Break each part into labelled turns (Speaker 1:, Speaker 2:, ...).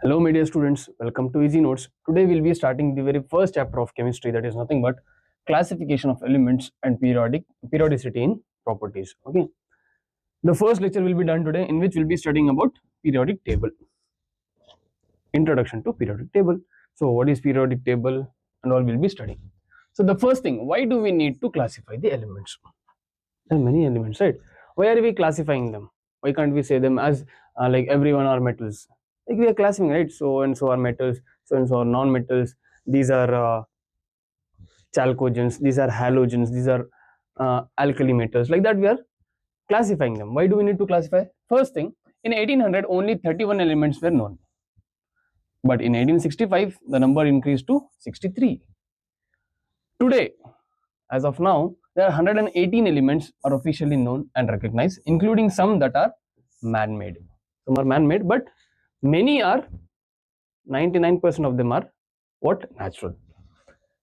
Speaker 1: Hello, my dear students. Welcome to Easy Notes. Today we'll be starting the very first chapter of chemistry, that is nothing but classification of elements and periodicity in properties. Okay. The first lecture will be done today, in which we'll be studying about periodic table. Introduction to periodic table. So, what is periodic table and all we'll be studying. So, the first thing, why do we need to classify the elements? There are many elements, right? Why are we classifying them? Why can't we say them as like everyone are metals? Like we are classifying, right? So and so are metals, so and so are non-metals. These are chalcogens, these are halogens, these are alkali metals. Like that, we are classifying them. Why do we need to classify? First thing, in 1800, only 31 elements were known, but in 1865, the number increased to 63. Today, as of now, there are 118 elements are officially known and recognized, including some that are man-made. Some are man-made, but many are 99% of them are what? Natural.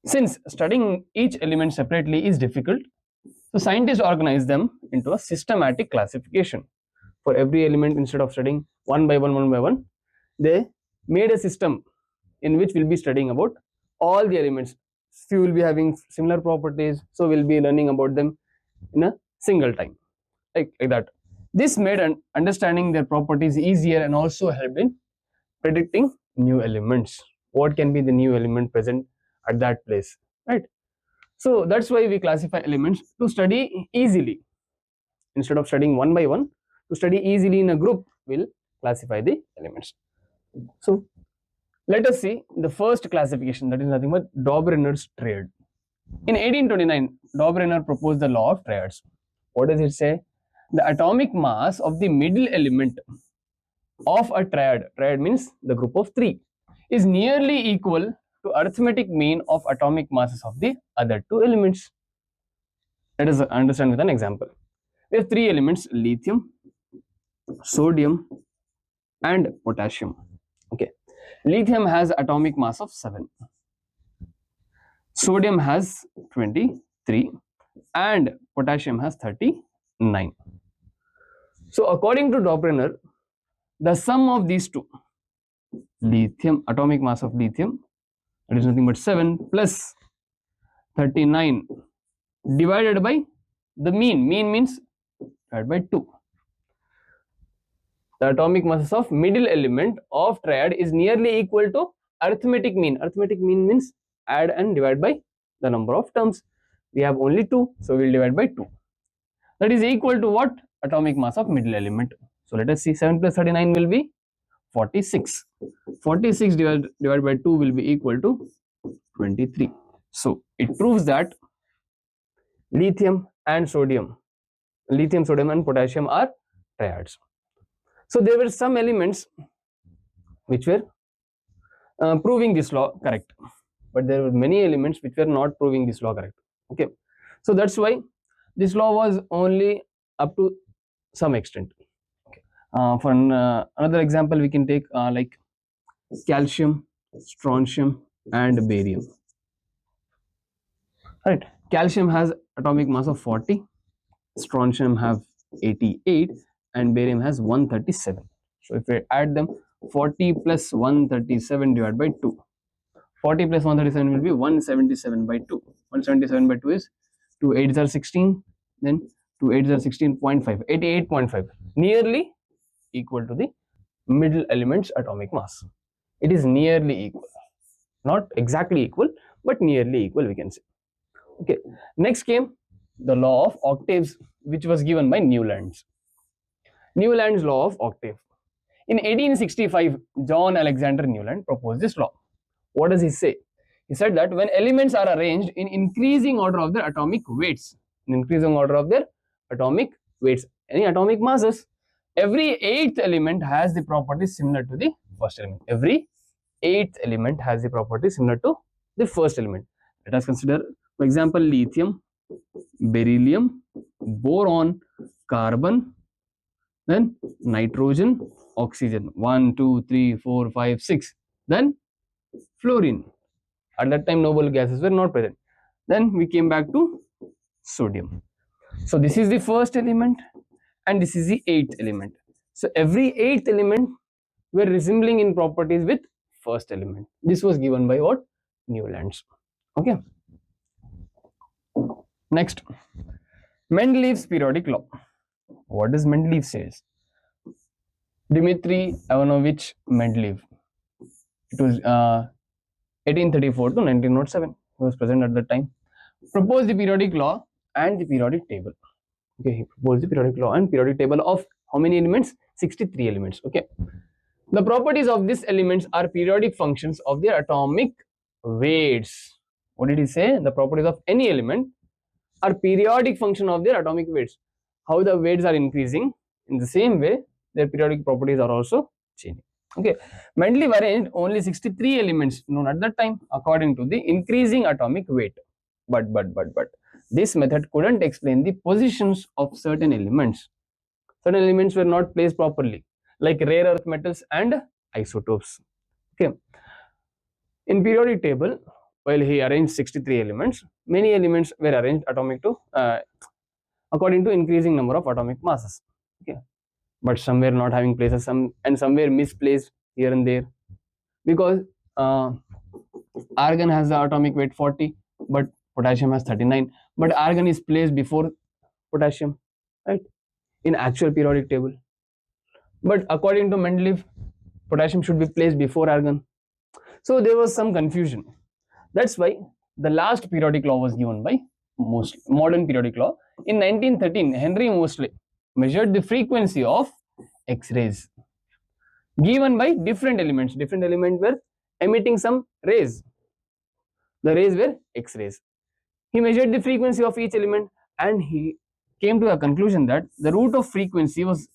Speaker 1: Since studying each element separately is difficult, so scientists organize them into a systematic classification. For every element, instead of studying one by one, they made a system in which we'll be studying about all the elements. Few will be having similar properties, so we'll be learning about them in a single time, like that. This made understanding their properties easier and also helped in predicting new elements. What can be the new element present at that place, right? So that's why we classify elements to study easily. Instead of studying one by one, to study easily in a group, we'll classify the elements. So let us see the first classification, that is nothing but Dobryner's triad. In 1829, Dobryner proposed the law of triads. What does it say? The atomic mass of the middle element of a triad means the group of three, is nearly equal to arithmetic mean of atomic masses of the other two elements. Let us understand with an example. We have three elements: lithium, sodium, and potassium. Okay. Lithium has atomic mass of 7. Sodium has 23 and potassium has 39. So according to Dobryner, the sum of these two, lithium, atomic mass of lithium, that is nothing but 7 plus 39 divided by the mean means divided by 2. The atomic masses of middle element of triad is nearly equal to arithmetic mean. Arithmetic mean means add and divide by the number of terms. We have only 2, so we will divide by 2. That is equal to what? Atomic mass of middle element. So let us see, 7 plus 39 will be 46. 46 divided by 2 will be equal to 23. So it proves that lithium, sodium and potassium are triads. So there were some elements which were proving this law correct, but there were many elements which were not proving this law correct. Okay, so that's why this law was only up to some extent. Okay. For another example, we can take like calcium, strontium, and barium. Right, calcium has atomic mass of 40, strontium have 88, and barium has 137. So if we add them, 40 plus 137 divided by 2. 40 plus 137 will be 177 by 2. 177 by 2 is 2 8s are 16, then 2 8s are 16.5, 88.5, nearly equal to the middle element's atomic mass. It is nearly equal, not exactly equal, but nearly equal, we can say. Okay, next came the law of octaves, which was given by Newlands. Newland's law of octave. In 1865, John Alexander Newland proposed this law. What does he say? He said that when elements are arranged in increasing order of their atomic weights, any atomic masses, every eighth element has the properties similar to the first element. Every eighth element has the properties similar to the first element. Let us consider, for example, lithium, beryllium, boron, carbon, then nitrogen, oxygen, 1 2 3 4 5 6, then fluorine. At that time noble gases were not present. Then we came back to sodium. So this is the first element and this is the eighth element. So every eighth element were resembling in properties with first element. This was given by what? Newlands. Okay. Next, Mendeleev's periodic law. What does Mendeleev says? Dmitry Ivanovich Mendeleev. It was 1834 to 1907. He was present at that time. Proposed the periodic law and the periodic table. Okay, he proposed the periodic law and periodic table of how many elements? 63 elements. Okay. The properties of these elements are periodic functions of their atomic weights. What did he say? The properties of any element are periodic function of their atomic weights. How the weights are increasing, in the same way their periodic properties are also changing. Okay, Mendeleev arranged only 63 elements known at that time according to the increasing atomic weight. But this method couldn't explain the positions of certain elements. Certain elements were not placed properly, like rare earth metals and isotopes. Okay. In periodic table, while he arranged 63 elements, many elements were arranged atomic to according to increasing number of atomic masses. Okay, but some were not having places, some were misplaced here and there, because argon has the atomic weight 40, but potassium has 39. But argon is placed before potassium, right? In actual periodic table. But according to Mendeleev, potassium should be placed before argon. So there was some confusion. That's why the last periodic law was given by Moseley, modern periodic law. In 1913, Henry Moseley measured the frequency of X-rays given by different elements. Different elements were emitting some rays. The rays were X-rays. He measured the frequency of each element and he came to a conclusion that the root of frequency was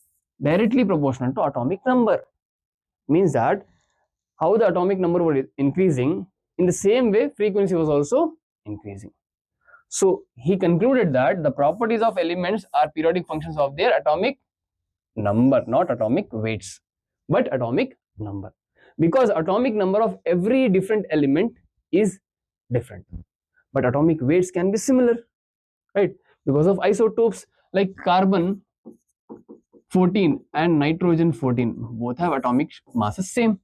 Speaker 1: directly proportional to atomic number. Means that how the atomic number was increasing, in the same way frequency was also increasing. So he concluded that the properties of elements are periodic functions of their atomic number, not atomic weights, but atomic number, because atomic number of every different element is different, but atomic weights can be similar, right? Because of isotopes, like carbon 14 and nitrogen 14, both have atomic masses same,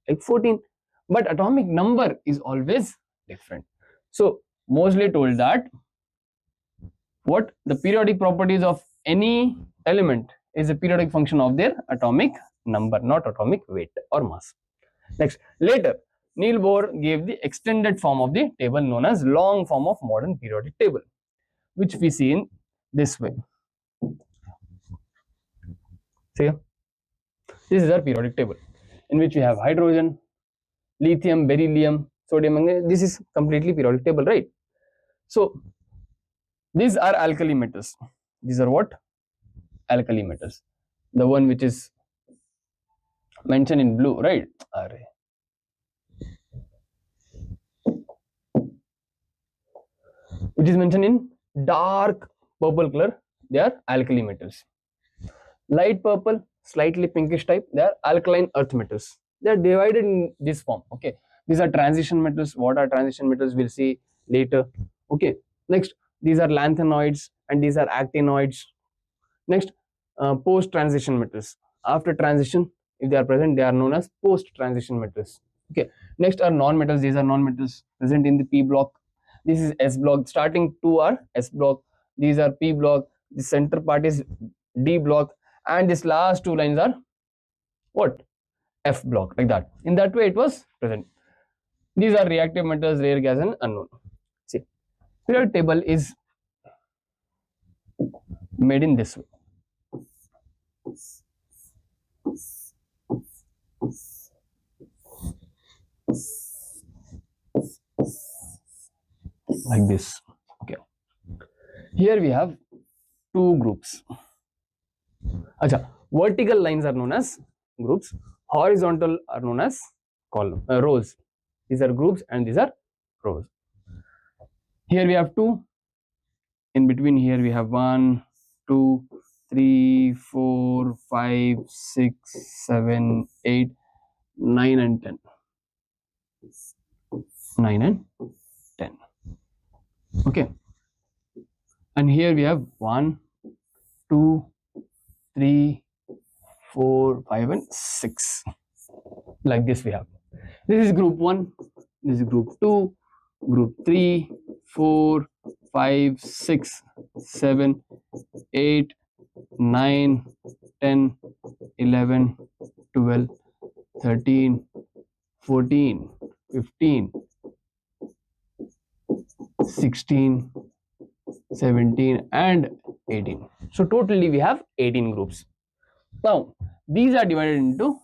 Speaker 1: like 14, but atomic number is always different. So Moseley told that what the periodic properties of any element is a periodic function of their atomic number, not atomic weight or mass. Next, later Niels Bohr gave the extended form of the table known as long form of modern periodic table, which we see in this way. See, this is our periodic table in which we have hydrogen, lithium, beryllium, sodium, manganese. This is completely periodic table, right? So these are alkali metals. These are what? Alkali metals. The one which is mentioned in blue, right? Which is mentioned in dark purple color, they are alkali metals. Light purple, slightly pinkish type, they are alkaline earth metals. They are divided in this form. Okay, these are transition metals. What are transition metals? We'll see later. Okay, next, these are lanthanoids and these are actinoids. Next, post transition metals. After transition, if they are present, they are known as post transition metals. Okay, next are non metals. These are non metals present in the p block. This is S block. Starting two are S block. These are P block. The center part is D block, and this last two lines are what? F block, like that. In that way, it was present. These are reactive metals, rare gas, and unknown. See, periodic table is made in this way. Like this. Okay. Here we have two groups. Acha, vertical lines are known as groups. Horizontal are known as column rows. These are groups and these are rows. Here we have two. In between here we have 1, 2, 3, 4, 5, 6, 7, 8, 9 and 10. 9 and 10. Okay. And here we have 1, 2, 3, 4, 5 and 6. Like this we have. This is group 1, this is group 2, group 3, 4, 5, 6, 7, 8, 9, 10, 11, 12, 13, 14, 15, 16, 17 and 18. So totally we have 18 groups. Now these are divided into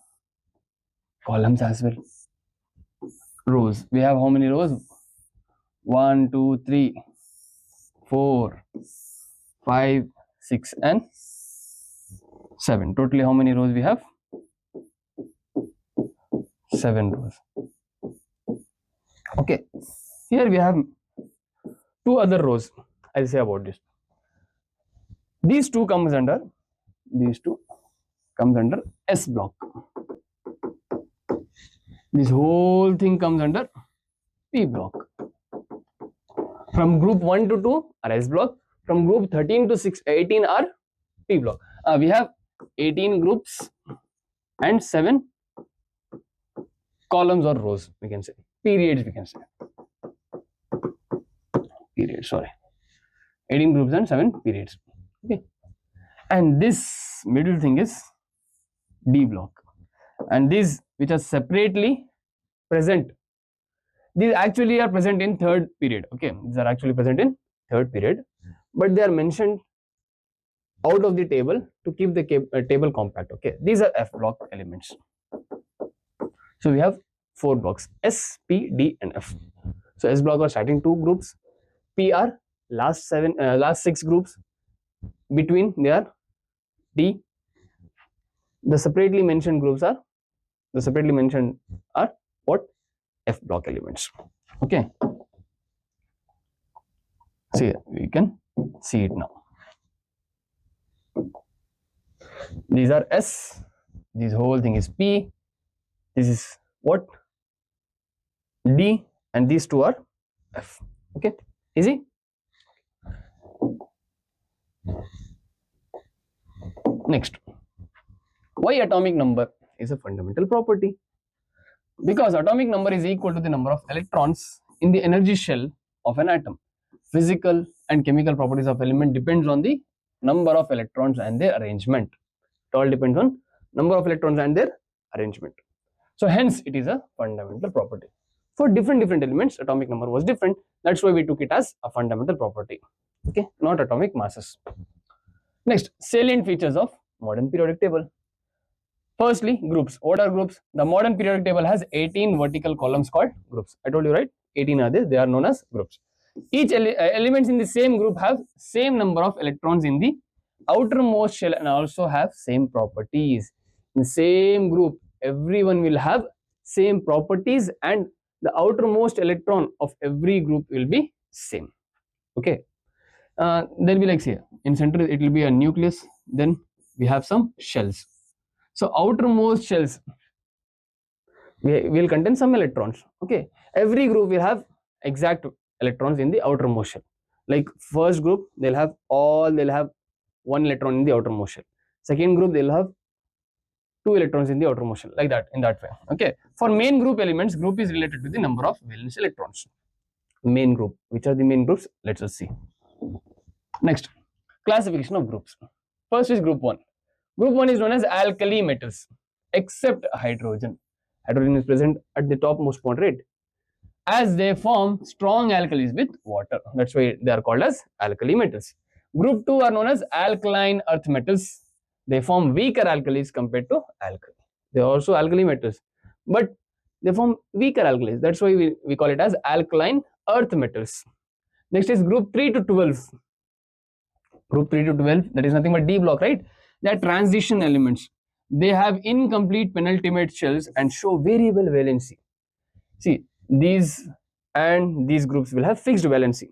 Speaker 1: columns as well. Rows. We have how many rows? 1, 2, 3, 4, 5, 6 and 7. Totally how many rows we have? 7 rows. Okay. Here we have 2 other rows. I'll say about this. These two comes under S block. This whole thing comes under P block. From group 1 to 2 are S block. From group 13 to 18 are P block. We have 18 groups and 7 columns or rows, we can say. Periods, we can say. Periods, sorry. 18 groups and 7 periods. Okay. And this middle thing is D block. And these which are separately present, these actually are present in third period. Okay, these are actually present in third period, but they are mentioned out of the table to keep the table compact. Okay, these are F block elements. So we have 4 blocks: S, P, D, and F. So S block are starting 2 groups. P are last 6 groups. Between they are D. The separately mentioned are what? F block elements. Okay. See, we can see it now. These are S. This whole thing is P. This is what? D. And these two are F. Okay. Easy? Next. Why atomic number is a fundamental property? Because atomic number is equal to the number of electrons in the energy shell of an atom. Physical and chemical properties of element depends on the number of electrons and their arrangement. It all depends on number of electrons and their arrangement. So hence it is a fundamental property. For different elements, atomic number was different. That's why we took it as a fundamental property. Okay, not atomic masses. Next, salient features of modern periodic table. Firstly, groups. What are groups? The modern periodic table has 18 vertical columns called groups. I told you, right? 18 are there. They are known as groups. Each elements in the same group have same number of electrons in the outermost shell and also have same properties. In the same group, everyone will have same properties and the outermost electron of every group will be same. Okay. There'll be like here in center it will be a nucleus. Then we have some shells. So outermost shells will contain some electrons. Okay, every group will have exact electrons in the outermost shell. Like first group they'll have 1 electron in the outermost shell. Second group they'll have 2 electrons in the outermost shell, like that, in that way. Okay, for main group elements, group is related to the number of valence electrons. Main group, which are the main groups? Let's just see. Next, classification of groups. First is group 1. Group 1 is known as alkali metals, except hydrogen. Hydrogen is present at the topmost point, right? As they form strong alkalis with water. That's why they are called as alkali metals. Group 2 are known as alkaline earth metals. They form weaker alkalis compared to alkali. They are also alkali metals, but they form weaker alkalis. That's why we call it as alkaline earth metals. Next is group 3 to 12. Group 3 to 12, that is nothing but D block, right? They are transition elements. They have incomplete penultimate shells and show variable valency. See, these and these groups will have fixed valency.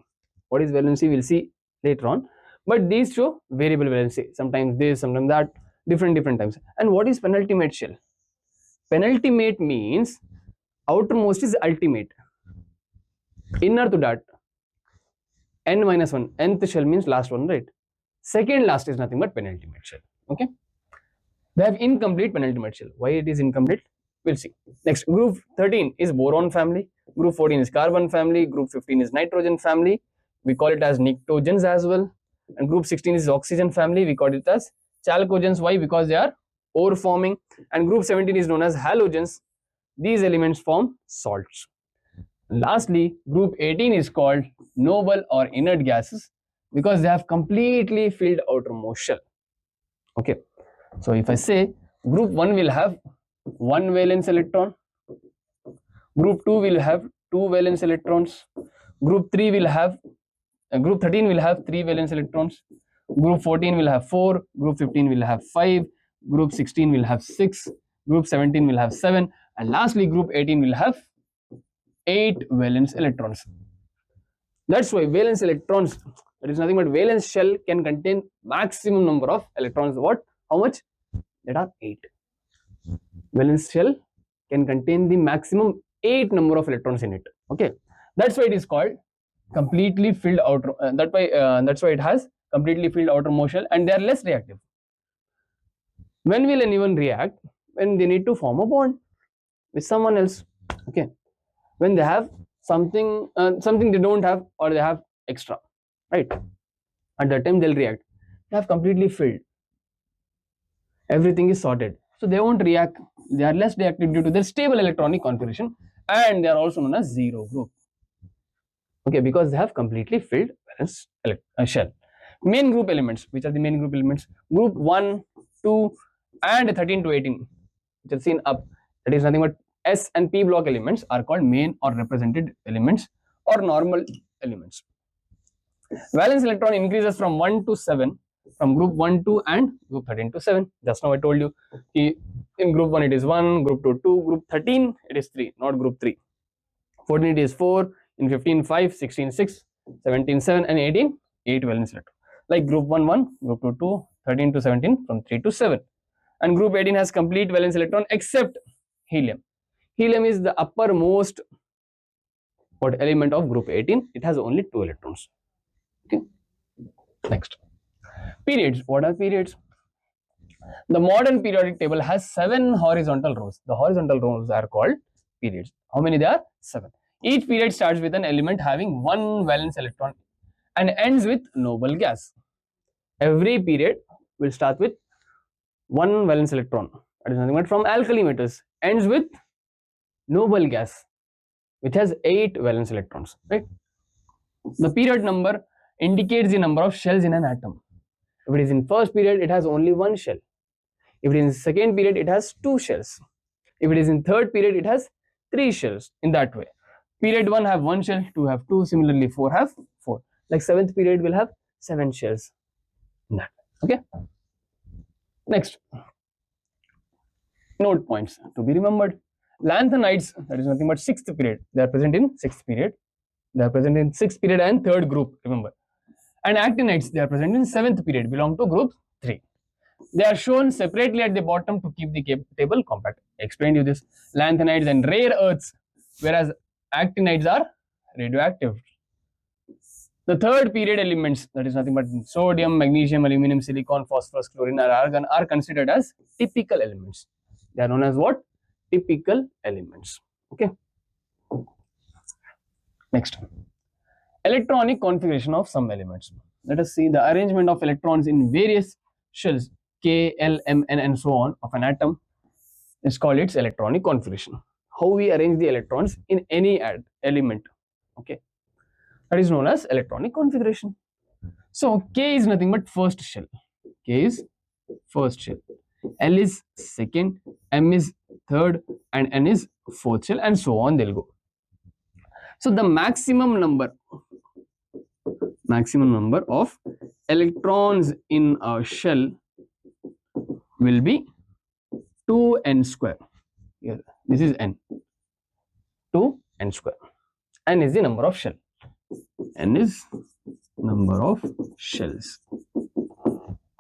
Speaker 1: What is valency? We'll see later on. But these show variable valency. Sometimes this, sometimes that, different times. And what is penultimate shell? Penultimate means outermost is ultimate. Inner to that, n minus 1. Nth shell means last one, right? Second last is nothing but penultimate shell. Okay. They have incomplete penultimate shell. Why it is incomplete? We'll see. Next, group 13 is boron family, group 14 is carbon family, group 15 is nitrogen family, we call it as nitrogens as well, and group 16 is oxygen family, we call it as chalcogens. Why? Because they are ore forming. And group 17 is known as halogens. These elements form salts. Lastly, group 18 is called noble or inert gases because they have completely filled outermost shell. Okay, so if I say group 1 will have one valence electron, group 2 will have two valence electrons, group 3 will have group 13 will have three valence electrons, group 14 will have 4, group 15 will have 5, group 16 will have 6, group 17 will have 7, and lastly group 18 will have 8 valence electrons. That's why valence electrons, that is nothing but valence shell can contain maximum number of electrons. What? How much? That are 8. Valence shell can contain the maximum 8 number of electrons in it. Okay, that's why it is called completely filled outer. That's why it has completely filled outermost shell, and they are less reactive. When will anyone react? When they need to form a bond with someone else. Okay, when they have something they don't have, or they have extra, right? At that time they'll react. They have completely filled, everything is sorted, so they won't react. They are less reactive due to their stable electronic configuration, and they are also known as zero group. Okay, because they have completely filled valence shell. Main group elements. Which are the main group elements? Group 1, 2 and 13 to 18, which are seen up. That is nothing but S and P block elements are called main or represented elements or normal elements. Valence electron increases from 1 to 7 from group 1, 2 and group 13 to 7. Just now I told you in group 1 it is 1, group 2 2, group 13 it is 3, not group 3. 14 it is 4, in 15 5, 16 6, 17 7 and 18 8 valence electron. Like group 1 1, group 2 2, 13 to 17 from 3 to 7. And group 18 has complete valence electron except helium. Helium is the uppermost element of group 18. It has only 2 electrons. Okay. Next, periods. What are periods? The modern periodic table has 7 horizontal rows. The horizontal rows are called periods. How many there are? 7. Each period starts with an element having one valence electron and ends with noble gas. Every period will start with one valence electron. That is nothing but from alkali metals. Ends with noble gas, which has 8 valence electrons. Right. The period number indicates the number of shells in an atom. If it is in first period, it has only one shell. If it is in second period, it has 2 shells. If it is in third period, it has 3 shells. In that way, period 1 have 1 shell, 2 have 2, similarly 4 have 4. Like 7th period will have 7 shells in that. Okay. Next, note points to be remembered. Lanthanides, that is nothing but 6th period. They are present in 6th period. They are present in 6th period and 3rd group, remember. And actinides, they are present in 7th period, belong to group 3. They are shown separately at the bottom to keep the table compact. I explained you this. Lanthanides and rare earths, whereas actinides are radioactive. The 3rd period elements, that is nothing but sodium, magnesium, aluminum, silicon, phosphorus, chlorine, or argon, are considered as typical elements. They are known as what? Typical elements. Okay. Next, electronic configuration of some elements. Let us see the arrangement of electrons in various shells K, L, M, N and so on of an atom is called its electronic configuration. How we arrange the electrons in any element. Okay, that is known as electronic configuration. So K is nothing but first shell. K is first shell. L is second, M is third, and N is fourth shell, and so on they'll go. So the maximum number of electrons in a shell will be 2n square. Here, this is n. 2n square. N is the number of shell. N is number of shells.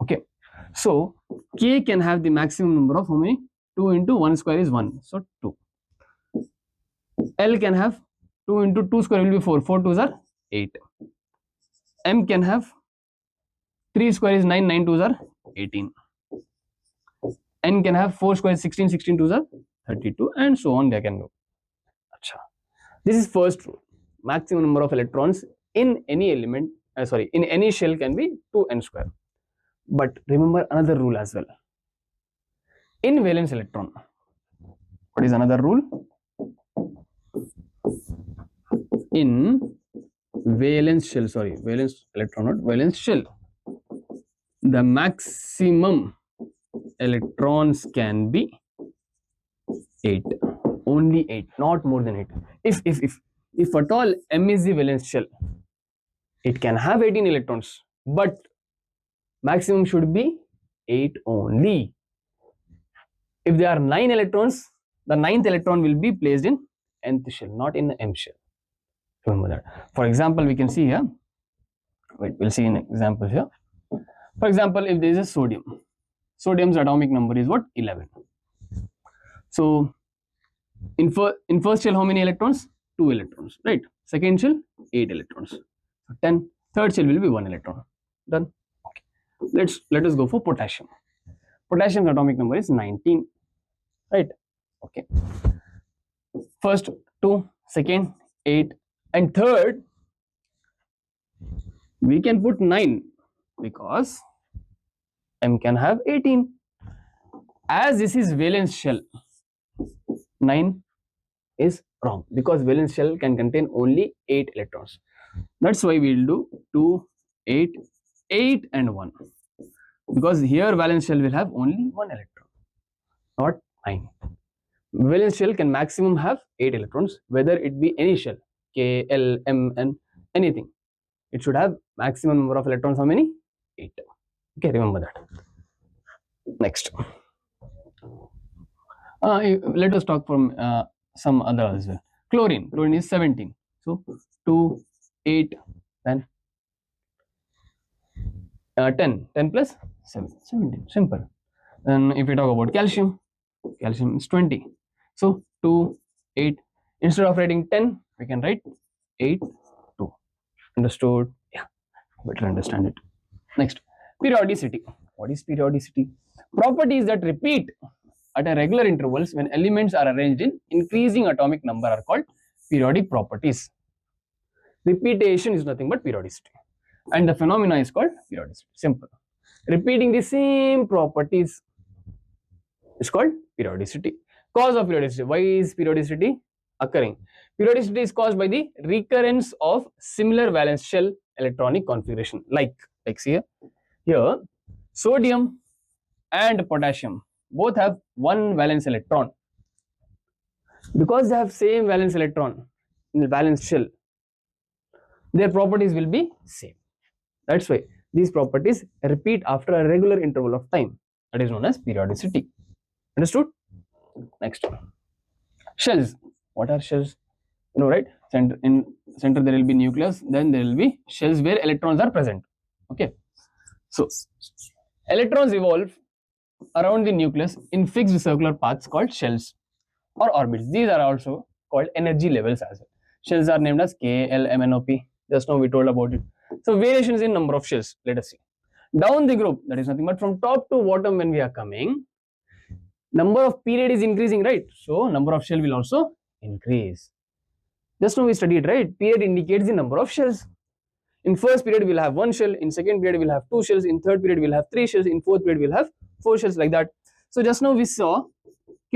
Speaker 1: Okay. So K can have the maximum number of how many? 2 into 1 square is 1. So 2. L can have 2 into 2 square will be 4. 4 2s are 8. M can have 3 square is 9. 9 2s are 18. N can have 4 square is 16. 16 2s are 32, and so on they can go. Acha. This is first rule. Maximum number of electrons in any element, in any shell can be 2n square. But remember another rule as well. In valence electron, what is another rule? In valence shell, valence electron, not valence shell, the maximum electrons can be 8, only 8, not more than 8. If at all M is the valence shell, it can have 18 electrons, but maximum should be 8 only. If there are 9 electrons, the 9th electron will be placed in nth shell, not in the M shell. Remember that. For example, we can see here. Wait, we'll see an example here. For example, if there is a sodium, sodium's atomic number is what? 11. So in first shell, how many electrons? 2 electrons, right? Second shell, 8 electrons. 10. Third shell will be 1 electron. Done. Okay. Let us go for potassium. Potassium's atomic number is 19, right? Okay. First 2, second 8, and third we can put 9 because M can have 18. As this is valence shell, 9 is wrong because valence shell can contain only 8 electrons. That's why we'll do 2, 8, 8 and 1, because here valence shell will have only 1 electron, not 9. Valence shell can maximum have 8 electrons, whether it be any shell, K, L, M, N, anything. It should have maximum number of electrons. How many? 8. Okay, remember that. Next, let us talk from some other as well. Chlorine is 17. So 2, 8, then 10 plus 7, 17. Simple. Then if we talk about calcium is 20. So 2, 8. Instead of writing 10, we can write 8, 2. Understood? Yeah, better understand it. Next, periodicity. What is periodicity? Properties that repeat at a regular intervals when elements are arranged in increasing atomic number are called periodic properties. Repetition is nothing but periodicity, and the phenomena is called periodicity. Simple. Repeating the same properties is called periodicity. Cause of periodicity. Why is periodicity occurring? Periodicity is caused by the recurrence of similar valence shell electronic configuration. Like see here, sodium and potassium both have one valence electron. Because they have same valence electron in the valence shell, their properties will be same. That's why these properties repeat after a regular interval of time. That is known as periodicity. Understood? Next, shells. What are shells? You know, right? In center there will be nucleus, then there will be shells where electrons are present. Okay. So electrons revolve around the nucleus in fixed circular paths called shells or orbits. These are also called energy levels as well. Shells are named as K, L, M, N, O, P. Just now we told about it. So variations in number of shells. Let us see. Down the group, that is nothing but from top to bottom when we are coming, number of period is increasing, right? So number of shell will also increase. Just now we studied, right? Period indicates the number of shells. In first period we'll have 1 shell, in second period we'll have 2 shells, in third period we'll have 3 shells, in fourth period we'll have 4 shells, like that. So just now we saw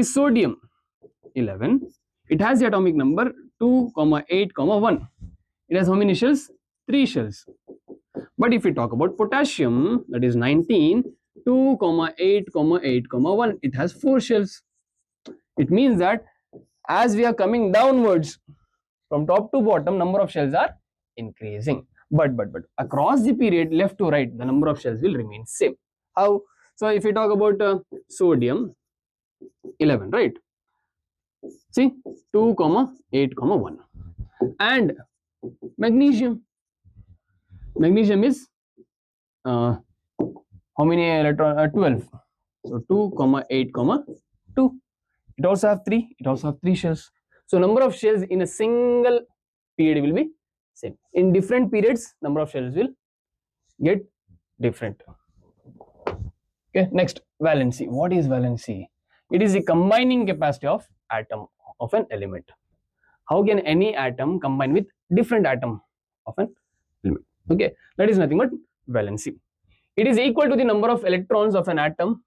Speaker 1: sodium 11, it has the atomic number 2, 8, 1. It has how many shells? 3 shells. But if we talk about potassium, that is 19, 2, 8, 8, 1, it has 4 shells. It means that as we are coming downwards from top to bottom, number of shells are increasing. But across the period, left to right, the number of shells will remain same. How? So if we talk about sodium 11, right? See, 2, 8, 1. And magnesium is how many electrons? 12. So 2, 8, 2. It also have 3. It also have 3 shells. So number of shells in a single period will be same. In different periods, number of shells will get different. Okay. Next, valency. What is valency? It is the combining capacity of atom of an element. How can any atom combine with different atom of an element? Okay, that is nothing but valency. It is equal to the number of electrons of an atom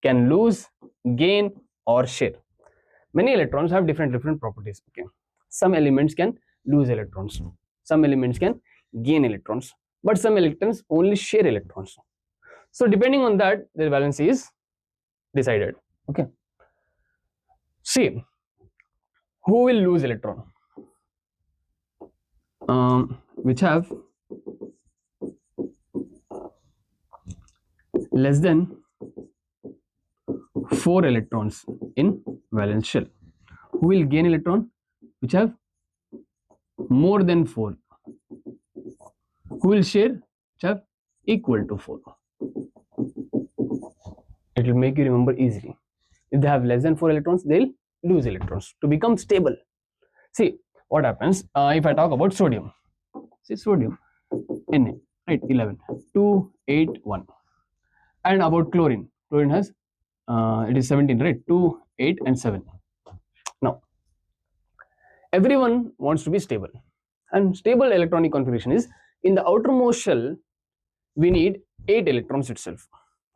Speaker 1: can lose, gain, or share. Many electrons have different properties. Okay, some elements can lose electrons, some elements can gain electrons, but some electrons only share electrons. So depending on that, their valency is decided. Okay, see, who will lose electron? Which have less than 4 electrons in valence shell. Who will gain electron? Which have more than 4. Who will share? Which have equal to 4. It will make you remember easily. If they have less than 4 electrons, they'll lose electrons to become stable. See what happens if I talk about sodium. See, sodium, Na, right, 11, 2, 8, 1. And about chlorine, chlorine has it is 17, right, 2, 8, and 7. Now, everyone wants to be stable, and stable electronic configuration is in the outermost shell. We need 8 electrons itself,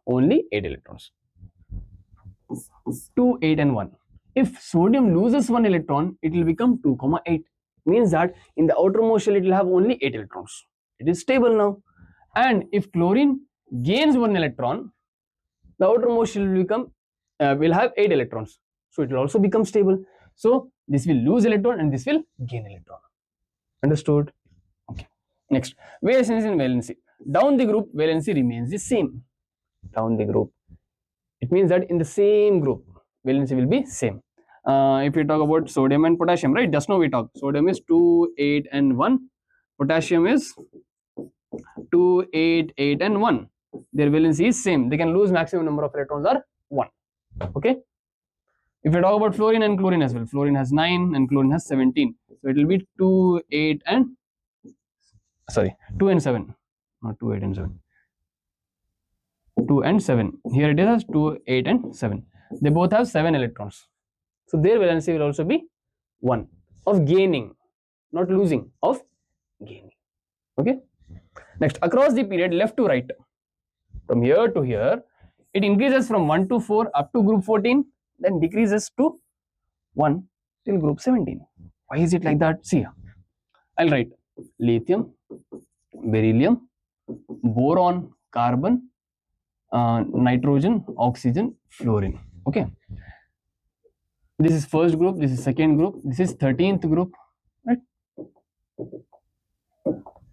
Speaker 1: only 8 electrons, 2, 8, and 1. If sodium loses 1 electron, it will become 2, 8. Means that in the outermost shell it will have only 8 electrons. It is stable now. And if chlorine gains 1 electron, the outermost shell will become will have 8 electrons, so it will also become stable. So this will lose electron and this will gain electron. Understood? Okay. Next, valency and valency. Down the group, valency remains the same. Down the group, it means that in the same group, valency will be same. If we talk about sodium and potassium, right? Just now we talked. Sodium is 2, 8, and 1. Potassium is 2, 8, 8, and 1. Their valency is same. They can lose maximum number of electrons are 1. Okay. If we talk about fluorine and chlorine as well, fluorine has 9 and chlorine has 17. So it will be 2, 8, and 2 and 7. Not 2, 8, and 7. 2 and 7. Here it is 2, 8, and 7. They both have 7 electrons. So their valency will also be 1 of gaining, not losing, of gaining. Okay. Next, across the period left to right, from here to here, it increases from 1 to 4 up to group 14, then decreases to 1 till group 17. Why is it like that? See, I'll write lithium, beryllium, boron, carbon, nitrogen, oxygen, fluorine. Okay. This is first group, this is second group, this is 13th group, right?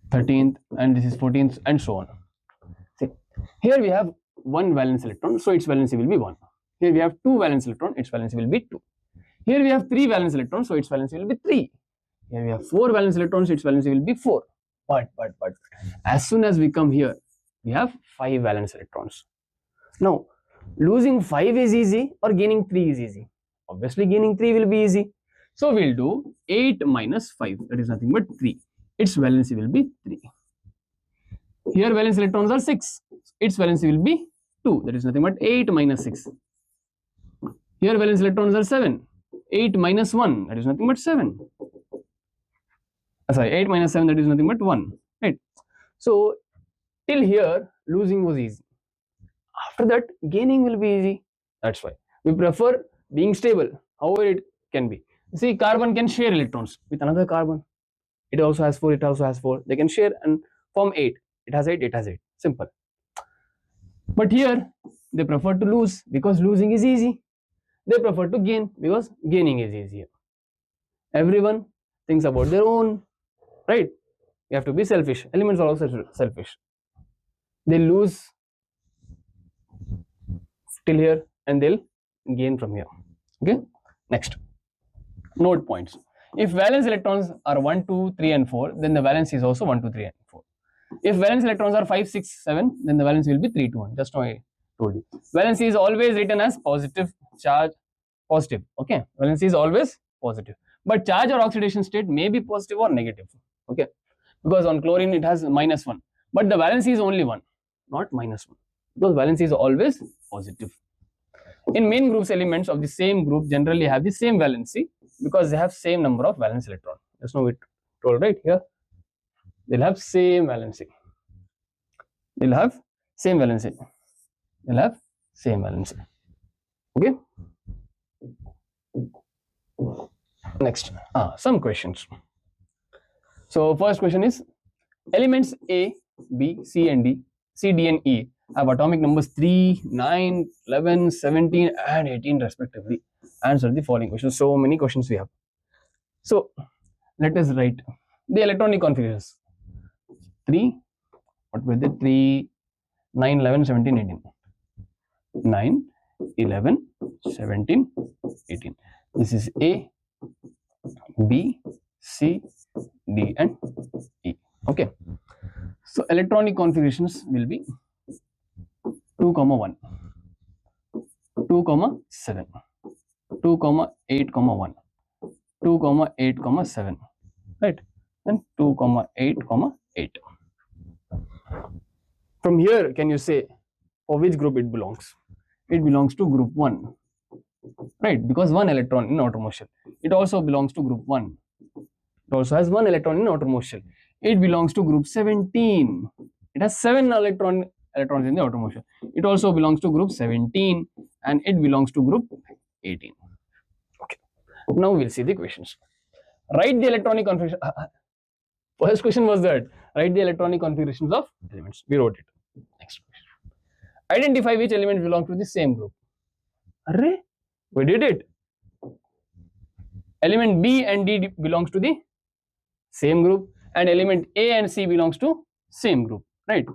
Speaker 1: 13th, and this is 14th, and so on. See, here we have 1 valence electron, so its valency will be 1. Here we have 2 valence electron, its valency will be 2. Here we have 3 valence electrons, so its valency will be 3. Here we have 4 valence electrons, its valency will be 4. But as soon as we come here, we have 5 valence electrons. Now, losing 5 is easy or gaining 3 is easy? Obviously, gaining 3 will be easy. So we'll do 8 minus 5, that is nothing but 3. Its valency will be 3. Here valence electrons are 6. Its valency will be 2. That is nothing but 8 minus 6. Here valence electrons are 7. 8 minus 1. That is nothing but 7. 8 minus 7. That is nothing but 1. Right. So till here losing was easy. After that gaining will be easy. That's why we prefer being stable. However it can be. See, carbon can share electrons with another carbon. It also has 4. It also has 4. They can share and form 8. It has 8. It has 8. Simple. But here they prefer to lose because losing is easy. They prefer to gain because gaining is easier. Everyone thinks about their own, right? You have to be selfish. Elements are also selfish. They lose till here and they'll gain from here. Okay. Next, note points. If valence electrons are 1, 2, 3, and 4, then the valence is also 1, 2, 3, and 4. If valence electrons are 5, 6, 7, then the valence will be 3 to 1. Just now I told you. Valence is always written as positive charge, positive. Okay. Valence is always positive. But charge or oxidation state may be positive or negative. Okay. Because on chlorine it has minus 1. But the valence is only 1, not minus 1. Because valence is always positive. In main groups, elements of the same group generally have the same valency because they have same number of valence electron. That's no we told right here. They'll have same valency. They'll have same valency. They'll have same valency. Okay. Next, some questions. So first question is elements A, B, C and D, C, D and E have atomic numbers 3, 9, 11, 17 and 18 respectively. Answer the following questions. So many questions we have. So let us write the electronic configurations. 3, what were they? 3, 9, 11, 17, 18. 9, 11, 17, 18. This is A, B, C, D and E. Okay. So electronic configurations will be 2, 1, 2, 7, 2, 8, 1, 2, 8, 7, right? Then 2, 8, 8. From here, can you say for which group it belongs? It belongs to group 1, right? Because 1 electron in outermost shell. It also belongs to group 1. It also has 1 electron in outermost shell. It belongs to group 17. It has 7 electrons in the outermost shell. It also belongs to group 17 and it belongs to group 18. Okay. Now we'll see the questions. Write the electronic configuration. First question was that. Write the electronic configurations of elements. We wrote it. Next question. Identify which elements belong to the same group. Array, we did it. Element B and D belongs to the same group and element A and C belongs to same group, right?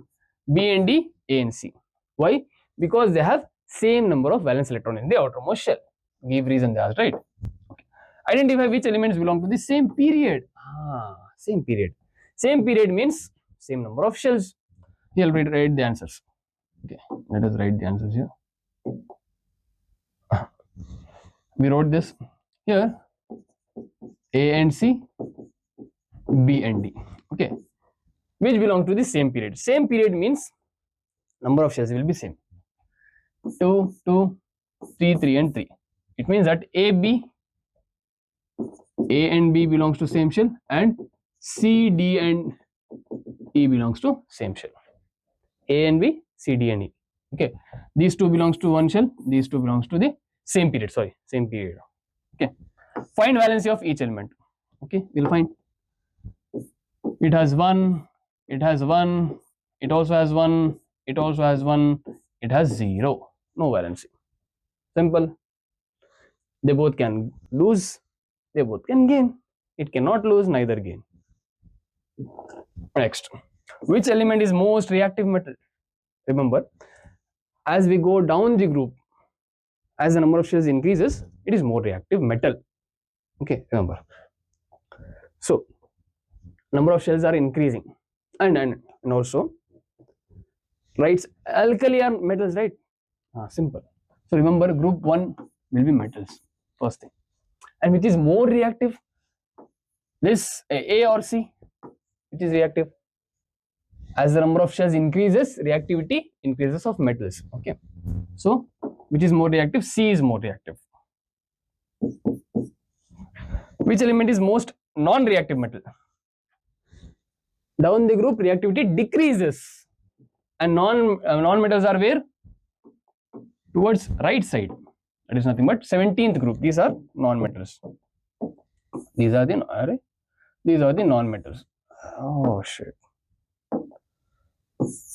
Speaker 1: B and D, A and C. Why? Because they have same number of valence electron in the outermost shell. Give reason they asked, right? Okay. Identify which elements belong to the same period. Same period. Same period means same number of shells. Here we'll write the answers. Okay, let us write the answers here. We wrote this here. A and C, B and D. Okay, which belong to the same period. Same period means number of shells will be same. 2, 2, 3, 3 and 3. It means that A and B belongs to same shell and C, D and E belongs to same shell. A and B, C, D and E. Okay, these two belongs to one shell. These two belongs to the same period. Sorry, same period. Okay, find valency of each element. Okay, we'll find. It has 1. It has 1. It also has 1. It also has 1. It has 0. No valency. Simple. They both can lose. They both can gain. It cannot lose, neither gain. Next, which element is most reactive metal? Remember, as we go down the group, as the number of shells increases, it is more reactive metal. Okay, remember. So, number of shells are increasing, and also, right? Alkali are metals, right? Simple. So remember, group 1 will be metals. First thing, and which is more reactive? This A or C, which is reactive. As the number of shells increases, reactivity increases of metals. Okay, so which is more reactive? C is more reactive. Which element is most non-reactive metal? Down the group, reactivity decreases, and non-metals are where? Towards right side. That is nothing but 17th group. These are non-metals. These are the non-metals. Oh shit.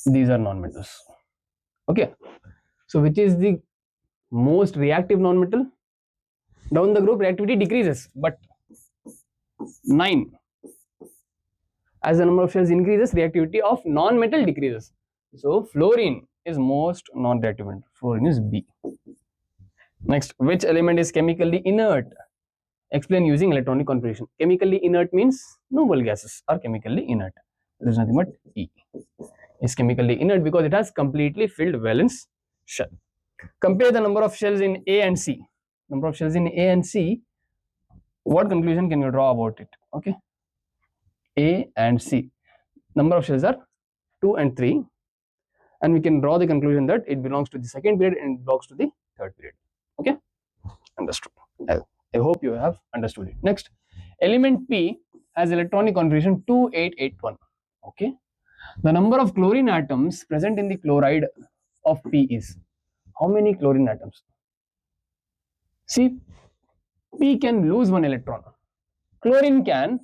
Speaker 1: These are non-metals. Okay. So which is the most reactive non-metal? Down the group, reactivity decreases, but 9. As the number of shells increases, reactivity of non-metal decreases. So fluorine is most non-reactive metal. Fluorine is B. Next, which element is chemically inert? Explain using electronic configuration. Chemically inert means noble gases are chemically inert. There is nothing but E. Is chemically inert because it has completely filled valence shell. Compare the number of shells in A and C. Number of shells in A and C. What conclusion can you draw about it? Okay. A and C. Number of shells are 2 and 3. And we can draw the conclusion that it belongs to the second period and it belongs to the third period. Okay, understood. I hope you have understood it. Next, element P has electronic configuration 2881. Okay, the number of chlorine atoms present in the chloride of P is how many chlorine atoms? See, P can lose one electron. Chlorine can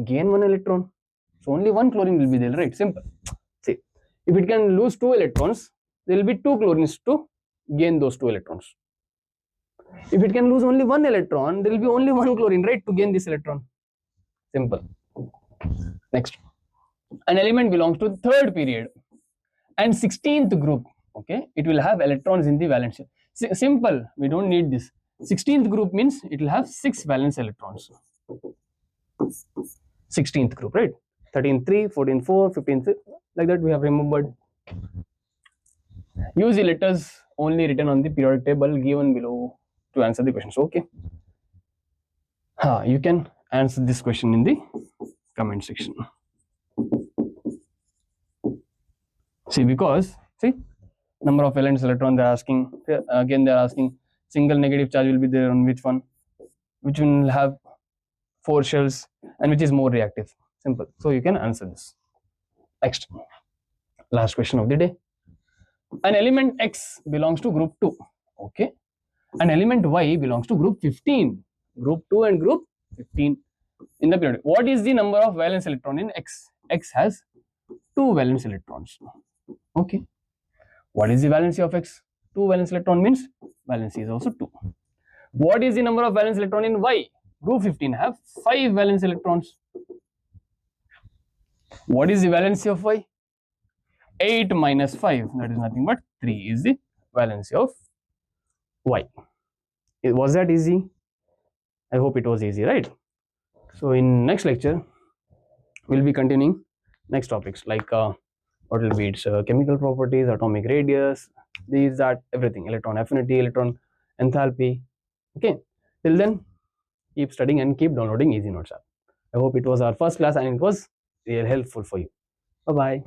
Speaker 1: gain one electron. So only one chlorine will be there, right? Simple. See, if it can lose two electrons, there will be two chlorines to gain those two electrons. If it can lose only one electron, there will be only one chlorine, right, to gain this electron. Simple. Next, an element belongs to the third period and 16th group. Okay, it will have electrons in the valence shell. Simple, we don't need this. 16th group means it will have 6 valence electrons. 16th group, right? 13 3, 14 4, 15 6, like that we have remembered. Use the letters only written on the periodic table given below to answer the questions. Okay, you can answer this question in the comment section. See, because see, number of valence electron they're asking. Again they're asking single negative charge will be there on which one, which will have 4 shells, and which is more reactive. Simple. So you can answer this. Next, last question of the day. An element X belongs to group 2. Okay, an element Y belongs to group 15. Group 2 and group 15 in the periodic. What is the number of valence electron in X? X has 2 valence electrons. Okay, what is the valency of X? 2 valence electron means valency is also 2. What is the number of valence electron in Y? Group 15 have 5 valence electrons. What is the valency of Y? 8 minus 5, that is nothing but 3 is the valency of Y. Was that easy? I hope it was easy, right? So in next lecture, we'll be continuing next topics like what will be its chemical properties, atomic radius, these, that, everything, electron affinity, electron enthalpy. Okay, till then, keep studying and keep downloading Easy Notes app. I hope it was our first class and it was real helpful for you. Bye bye.